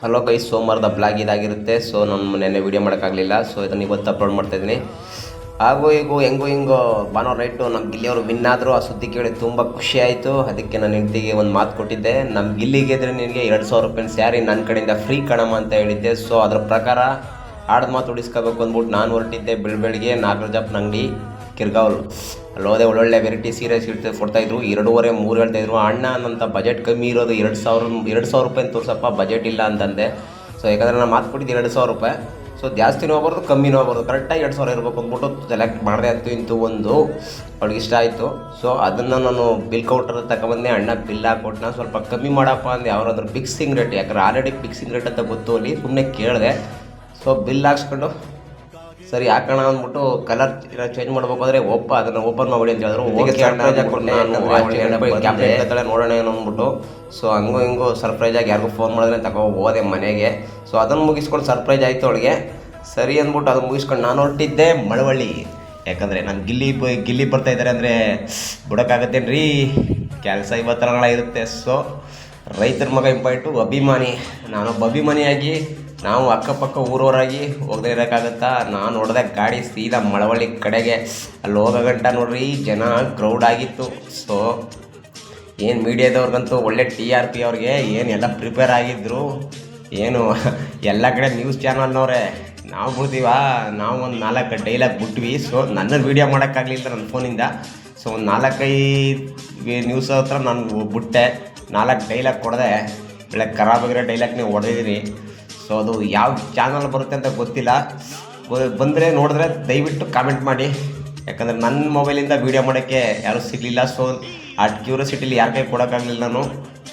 Hello guys, ಸೋಮವಾರದ blog ಇದಾಗಿರುತ್ತೆ. So ನಾನು ನೆನ್ನೆ ವೀಡಿಯೋ ಮಾಡೋಕ್ಕಾಗಲಿಲ್ಲ. ಸೊ ಇದನ್ನು ಇವತ್ತು ಅಪ್ಲೋಡ್ ಮಾಡ್ತಾಯಿದ್ದೀನಿ. ಹಾಗೂ ಈಗ ಹೆಂಗೋ ಭಾನುವಾರ ನೈಟು ನಮ್ಮ ಗಿಲ್ಲಿಯವರು ವಿನ್ ಆದರು. ಆ ಸುದ್ದಿ ಕೇಳಿ ತುಂಬ ಖುಷಿ ಆಯಿತು. ಅದಕ್ಕೆ ನಾನು ಹೆಂಡತಿಗೆ ಒಂದು ಮಾತು ಕೊಟ್ಟಿದ್ದೆ, ನಮ್ಮ ಗಿಲ್ಲಿಗೆ ಇದ್ರೆ ನಿನಗೆ 2,000 ರೂಪಾಯಿ ಸ್ಯಾರಿ ನನ್ನ ಕಡೆಯಿಂದ ಫ್ರೀ ಕಣಮ್ಮ ಅಂತ ಹೇಳಿದ್ದೆ. ಸೊ ಅದರ ಪ್ರಕಾರ ಆಡ್ದ ಮಾತು ಉಳಿಸ್ಕೋಬೇಕು ಅಂದ್ಬಿಟ್ಟು ನಾನು ಹೊರಟಿದ್ದೆ. ಬೆಳಗ್ಗೆ ನಾಗರಾಜಪ್ಪನ ಅಂಗಡಿ ಕಿರ್ಗಾವಲು ಅಲ್ಲಿ ಹೋದೆ. ಒಳ್ಳೊಳ್ಳೆ ವೆರೈಟಿ ಸೀರೆ ಕೊಡ್ತಾಯಿದ್ರು. 2.5-3 ಹೇಳ್ತಾಯಿದ್ರು. ಅಣ್ಣ ನಂತ ಬಜೆಟ್ ಕಮ್ಮಿ ಇರೋದು 2,000 ರೂಪಾಯಿ ತೋರ್ಸಪ್ಪ, ಬಜೆಟ್ ಇಲ್ಲ ಅಂತಂದೆ. ಸೊ ಯಾಕಂದರೆ ನಾನು ಮಾತು ಕೊಟ್ಟಿದ್ದು 2,000 ರೂಪಾಯಿ. ಸೊ ಜಾಸ್ತಿನೂ ಹೋಗ್ಬಾರ್ದು, ಕಮ್ಮಿನೂ ಹೋಗ್ಬಾರ್ದು, ಕರೆಕ್ಟಾಗಿ 2,000 ಇರಬೇಕು ಅಂದ್ಬಿಟ್ಟು ಸೆಲೆಕ್ಟ್ ಮಾಡಿದೆ. ಇಂತೂ ಒಂದು ಅವ್ಳಿಗೆ ಇಷ್ಟ ಆಯಿತು. ಸೊ ಅದನ್ನು ನಾನು ಬಿಲ್ ಕೌಂಟರ್ ತಗೊಬಂದೆ. ಅಣ್ಣ ಬಿಲ್ ಹಾಕೊಟ್ಟು ಸ್ವಲ್ಪ ಕಮ್ಮಿ ಮಾಡಪ್ಪ ಅಂದೆ. ಅವ್ರದ್ರ ಫಿಕ್ಸಿಂಗ್ ರೇಟ್, ಯಾಕಂದ್ರೆ ಆಲ್ರೆಡಿ ಫಿಕ್ಸಿಂಗ್ ರೇಟ್ ಅಂತ ಗೊತ್ತು ಅಲ್ಲಿ. ಸುಮ್ಮನೆ ಕೇಳಿದೆ. ಸೊ ಬಿಲ್ ಹಾಕ್ಸ್ಕೊಂಡು ಸರಿ ಹಾಕೋಣ ಅಂದ್ಬಿಟ್ಟು ಕಲರ್ ಚೇಂಜ್ ಮಾಡ್ಬೇಕು ಅಂದರೆ ಅದನ್ನು ಓಪನ್ ಮಾಡಿ ಅಂತ ಹೇಳಿದ್ರು. ನೋಡೋಣ ಏನೋ ಅಂದ್ಬಿಟ್ಟು. ಸೊ ಹಿಂಗೂ ಸರ್ಪ್ರೈಸ್ ಆಗಿ ಯಾರಿಗೂ ಫೋನ್ ಮಾಡಿದ್ರೆ ಹೋದೆ ಮನೆಗೆ. ಸೊ ಅದನ್ನು ಮುಗಿಸ್ಕೊಂಡು ಸರ್ಪ್ರೈಸ್ ಆಯಿತು ಅವಳಿಗೆ. ಸರಿ ಅಂದ್ಬಿಟ್ಟು ಅದನ್ನು ಮುಗಿಸ್ಕೊಂಡು ನಾನು ಹೊರಟಿದ್ದೆ ಮಳವಳ್ಳಿ. ಯಾಕಂದರೆ ನಾನು ಗಿಲ್ಲಿ ಬರ್ತಾ ಇದ್ದಾರೆ ಅಂದರೆ ಬಿಡೋಕ್ಕಾಗತ್ತೇನು ರೀ, ಕೆಲಸ ಇವತ್ತರ ಇರುತ್ತೆ. ಸೊ ರೈತರ ಮಗ ಇಂಪಾರ್ಟು, ಅಭಿಮಾನಿ. ನಾನೊಬ್ಬ ಅಭಿಮಾನಿಯಾಗಿ ನಾವು ಅಕ್ಕಪಕ್ಕ ಊರವರಾಗಿ ಹೋಗದೆ ಇರೋಕ್ಕಾಗತ್ತಾ? ನಾನು ಹೊಡೆದ ಗಾಡಿ ಸೀದಾ ಮಳವಳ್ಳಿ ಕಡೆಗೆ. ಅಲ್ಲಿ ಹೋಗೋ ಗಂಟ ನೋಡ್ರಿ ಜನ ಕ್ರೌಡ್ ಆಗಿತ್ತು. ಸೊ ಏನು ಮೀಡಿಯಾದವ್ರಿಗಂತೂ ಒಳ್ಳೆ TRP ಅವ್ರಿಗೆ ಏನು ಎಲ್ಲ ಪ್ರಿಪೇರ್ ಆಗಿದ್ದರು. ಏನು ಎಲ್ಲ ಕಡೆ ನ್ಯೂಸ್ ಚಾನಲ್ನವ್ರೆ. ನಾವು ಬಿಡ್ತೀವ, ನಾವು ಒಂದು 4 ಡೈಲಾಗ್ ಬಿಟ್ವಿ. ಸೊ ನನ್ನ ವೀಡಿಯೋ ಮಾಡೋಕ್ಕಾಗಲಿಲ್ಲ ನನ್ನ ಫೋನಿಂದ. ಸೊ ಒಂದು 4-5 ನ್ಯೂಸ್ ಹತ್ರ ನಾನು ಬಿಟ್ಟೆ. 4 ಡೈಲಾಗ್ ಕೊಡದೆ. ಒಳ್ಳೆ ಖರಾಬಾಗಿರೋ ಡೈಲಾಗ್ನೇ ಹೊಡೆದಿದ್ದೀನಿ. ಸೊ ಅದು ಯಾವ ಚಾನಲ್ ಬರುತ್ತೆ ಅಂತ ಗೊತ್ತಿಲ್ಲ. ಬಂದರೆ ನೋಡಿದ್ರೆ ದಯವಿಟ್ಟು ಕಾಮೆಂಟ್ ಮಾಡಿ. ಯಾಕಂದರೆ ನನ್ನ ಮೊಬೈಲಿಂದ ವೀಡಿಯೋ ಮಾಡೋಕ್ಕೆ ಯಾರೂ ಸಿಗಲಿಲ್ಲ. ಸೊ ಆ ಕ್ಯೂರಿಯಾಸಿಟಿಲಿ ಯಾರ ಕೈ ಕೊಡೋಕ್ಕಾಗಲಿಲ್ಲ. ನಾನು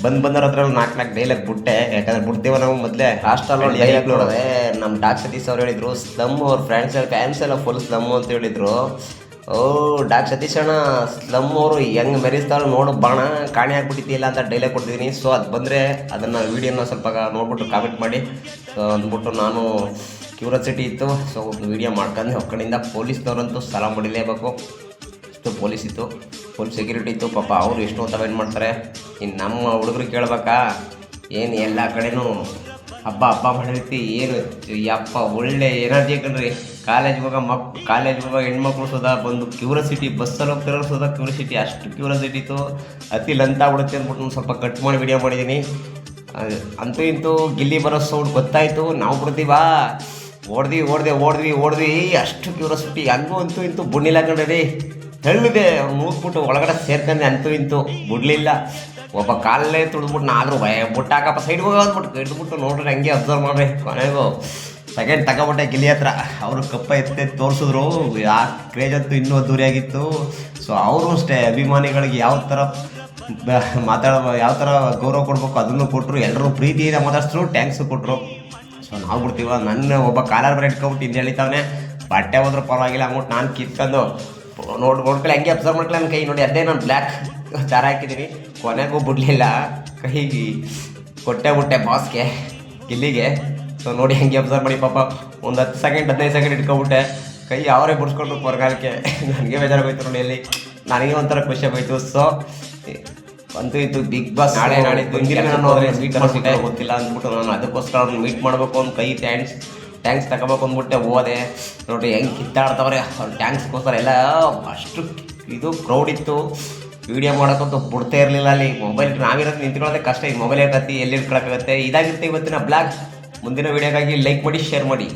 ಬಂದವ್ರ ಹತ್ರ 4 ಡೈಲಾಗ್ ಬಿಟ್ಟೆ. ಯಾಕಂದರೆ ಬಿಡ್ತೀವ ನಾವು ಮೊದಲೇ. ಲಾಸ್ಟಲ್ಲಿ ಡೈಲಾಗ್ ನೋಡಿದೆ. ನಮ್ಮ ಡಾಕ್ ಸತೀಶ್ ಅವ್ರು ಹೇಳಿದರು, ಸ್ಲಮ್ ಅವ್ರ ಫ್ಯಾನ್ಸ್ ಎಲ್ಲ ಫುಲ್ ಸ್ಲಮ್ಮು ಅಂತ ಹೇಳಿದರು. ಡಾಕ್ ಸತೀಶ್ ಅಣ್ಣ ಸ್ಲಮ್ ಅವರು ಹೆಂಗೆ ಮೆರಿಸ್ತಾಳು ನೋಡು ಬಾಣ, ಕಾಣೆ ಆಗ್ಬಿಟ್ಟಿಲ್ಲ ಅಂತ ಡೈಲಾಗ್ ಕೊಡ್ತಿದ್ದೀನಿ. ಸೊ ಅದು ಬಂದರೆ ಅದನ್ನು ವೀಡಿಯೋನ ಸ್ವಲ್ಪ ನೋಡ್ಬಿಟ್ಟು ಕಾಮೆಂಟ್ ಮಾಡಿ. ಸೊ ಅಂದ್ಬಿಟ್ಟು ನಾನು ಕ್ಯೂರಿಯಾಸಿಟಿ ಇತ್ತು. ಸೊ ಒಂದು ವೀಡಿಯೋ ಮಾಡ್ಕೊಂಡು ಅವ್ರ ಕಡೆಯಿಂದ ಪೊಲೀಸ್ನವ್ರಂತೂ ಸಲಾ ಹೊಡಿಲೇಬೇಕು. ಅಷ್ಟು ಪೊಲೀಸ್ ಇತ್ತು, ಫುಲ್ ಸೆಕ್ಯೂರಿಟಿ ಇತ್ತು. ಪಾಪ ಅವರು ಎಷ್ಟು ಅಂತ ವೇಟ್ ಮಾಡ್ತಾರೆ. ಇನ್ನು ನಮ್ಮ ಹುಡುಗರು ಕೇಳ್ಬೇಕಾ? ಏನು ಎಲ್ಲ ಕಡೆನೂ ಹಬ್ಬ ಮಾಡಿರ್ತಿ. ಏನು ಯಪ್ಪ ಒಳ್ಳೆ ಎನರ್ಜಿ ಕಣ್ರಿ. ಕಾಲೇಜ್ಗೆ ಹೋಗೋ ಹೆಣ್ಮಕ್ಳು ಸುಧಾ ಬಂದು ಕ್ಯೂರಿಯಾಸಿಟಿ, ಬಸ್ಸಲ್ಲಿ ಹೋಗ್ತಿರೋ ಸುಧಾ ಕ್ಯೂರಿಯಾಸಿಟಿ, ಅಷ್ಟು ಕ್ಯೂರಿಯಾಸಿಟಿ ಇತ್ತು. ಅತಿ ಲಂತ ಬಿಡುತ್ತೆ ಅಂದ್ಬಿಟ್ಟು ನಾನು ಸ್ವಲ್ಪ ಕಟ್ ಮಾಡಿ ವೀಡಿಯೋ ಮಾಡಿದ್ದೀನಿ. ಅಂತೂ ಇಂತೂ ಗಿಲ್ಲಿ ಬರೋ ಸೌಂಡ್ ಗೊತ್ತಾಯಿತು. ನಾವು ಬಿಡ್ತೀವಾ, ಓಡ್ದ್ವಿ. ಅಷ್ಟು ಕ್ಯೂರಿಯಾಸಿಟಿ. ಅಂತೂ ಇಂತೂ ಬುಡ್ನಿಲ್ಲ ಕಣ್ರಿ. ತಳ್ಳಿದೆ ಅವ್ನು ಮೂಗ್ಬಿಟ್ಟು ಒಳಗಡೆ ಸೇರ್ಕೊಂಡೆ. ಅಂತೂ ಇಂತೂ ಬಿಡ್ಲಿಲ್ಲ. ಒಬ್ಬ ಕಾಲಲ್ಲೇ ತುಳಿದ್ಬಿಟ್ಟು ನಾದರೂ ಬುಟ್ಟಾಕಪ್ಪ ಸೈಡ್ಗೆ ಹೋಗ್ಬಿಟ್ಟು ಇಟ್ಬಿಟ್ಟು ನೋಡ್ರಿ, ಹಂಗೆ ಅಬ್ಸರ್ವ್ ಮಾಡ್ರಿ. ಕೊನೆಗೂ ಸೆಕೆಂಡ್ ತಗೊಬಿಟ್ಟೆ ಗಿಲ್ಲಿ ಹತ್ರ. ಅವರು ಕಪ್ಪ ಎತ್ತೆ ತೋರಿಸಿದ್ರು. ಆ ಕ್ರೇಜ್ ಅಂತೂ ಇನ್ನೂ ಅದ್ದೂರಿಯಾಗಿತ್ತು. ಸೊ ಅವರು ಅಷ್ಟೇ ಅಭಿಮಾನಿಗಳಿಗೆ ಯಾವ ಥರ ಯಾವ ಥರ ಗೌರವ ಕೊಡಬೇಕು ಅದನ್ನು ಕೊಟ್ಟರು. ಎಲ್ಲರೂ ಪ್ರೀತಿಯಿಂದ ಮಾತಾಡಿಸಿದ್ರು, ಟ್ಯಾಂಕ್ಸು ಕೊಟ್ಟರು. ಸೊ ನಾವು ಬಿಡ್ತೀವ. ನನ್ನ ಒಬ್ಬ ಕಾಲರ್ ಬರ ಇಟ್ಕೊಬಿಟ್ಟು ಹಿಂದೆ ಎಳಿತಾವನೆ. ಬಟ್ಟೆ ಹೋದ್ರೂ ಪರವಾಗಿಲ್ಲ ಅಂದ್ಬಿಟ್ಟು ನಾನು ಕಿತ್ಕೊಂಡು ನೋಡ್ಕೊಳ್ಳಿ, ಹಂಗೆ ಅಬ್ಸರ್ವ್ ಮಾಡ್ಕೊಳ್ಳಿ. ನನ್ನ ಕೈ ನೋಡಿ, ಅದೇ ನಾನು ಬ್ಲ್ಯಾಕ್ ದಾರ ಹಾಕಿದ್ದೀನಿ. ಕೊನೆಗೂ ಬಿಡಲಿಲ್ಲ, ಕೈಗೆ ಕೊಟ್ಟೆ ಬಾಸ್ಗೆ, ಗಿಲ್ಲಿಗೆ. ಸೊ ನೋಡಿ ಹಂಗೆ ಅಬ್ಸರ್ವ್ ಮಾಡಿ. ಪಾಪ ಒಂದು 10 ಸೆಕೆಂಡ್ 15 ಸೆಕೆಂಡ್ ಇಟ್ಕೊಬಿಟ್ಟೆ. ಕೈ ಅವರೇ ಬಿಡಿಸ್ಕೊಂಡು ಹೊರಗಾಲಕ್ಕೆ. ನನಗೆ ಬೇಜಾರಾಗೋಯ್ತು ನೋಡಿ. ಅಲ್ಲಿ ನನಗೆ ಒಂಥರ ಖುಷಿ ಆಗೋಯ್ತು. ಸೊ ಅಂತೂ ಇದು ಬಿಗ್ ಬಾಸ್ ನಾಳೆ ಮೀಟ್ ಮಾಡಿಸಿದ್ದೆ ಗೊತ್ತಿಲ್ಲ ಅಂದ್ಬಿಟ್ಟು ನಾನು ಅದಕ್ಕೋಸ್ಕರ ಅವ್ರನ್ನ ಮೀಟ್ ಮಾಡಬೇಕು ಅಂತ ಕೈ ಟ್ಯಾಂಕ್ಸ್ ತಗೋಬೇಕು ಅಂದ್ಬಿಟ್ಟೆ ಹೋದೆ. ನೋಡಿ ಹೆಂಗೆ ಕಿತ್ತಾಡ್ತವ್ರೆ ಅವ್ರು ಟ್ಯಾಂಕ್ಸ್ಗೋಸ್ಕರ. ಎಲ್ಲ ಅಷ್ಟು ಇದು ಕ್ರೌಡ್ ಇತ್ತು. ವೀಡಿಯೋ ಮಾಡೋಕ್ಕಂತೂ ಬಿಡ್ತಾ ಇರಲಿಲ್ಲ. ಅಲ್ಲಿ ಮೊಬೈಲ್ ನಾವಿರೋದು ನಿಂತ್ಕೊಳ್ಳೋದೇ ಕಷ್ಟ. ಈ ಮೊಬೈಲ್ ಇರ್ತೈತಿ, ಎಲ್ಲಿ ಇಟ್ಕೊಳಕ್ಕಾಗತ್ತೆ. ಇದಾಗಿರುತ್ತೆ ಇವತ್ತಿನ ಬ್ಲಾಗ್. ಮುಂದಿನ ವೀಡಿಯೋಗಾಗಿ ಲೈಕ್ ಮಾಡಿ, ಶೇರ್ ಮಾಡಿ.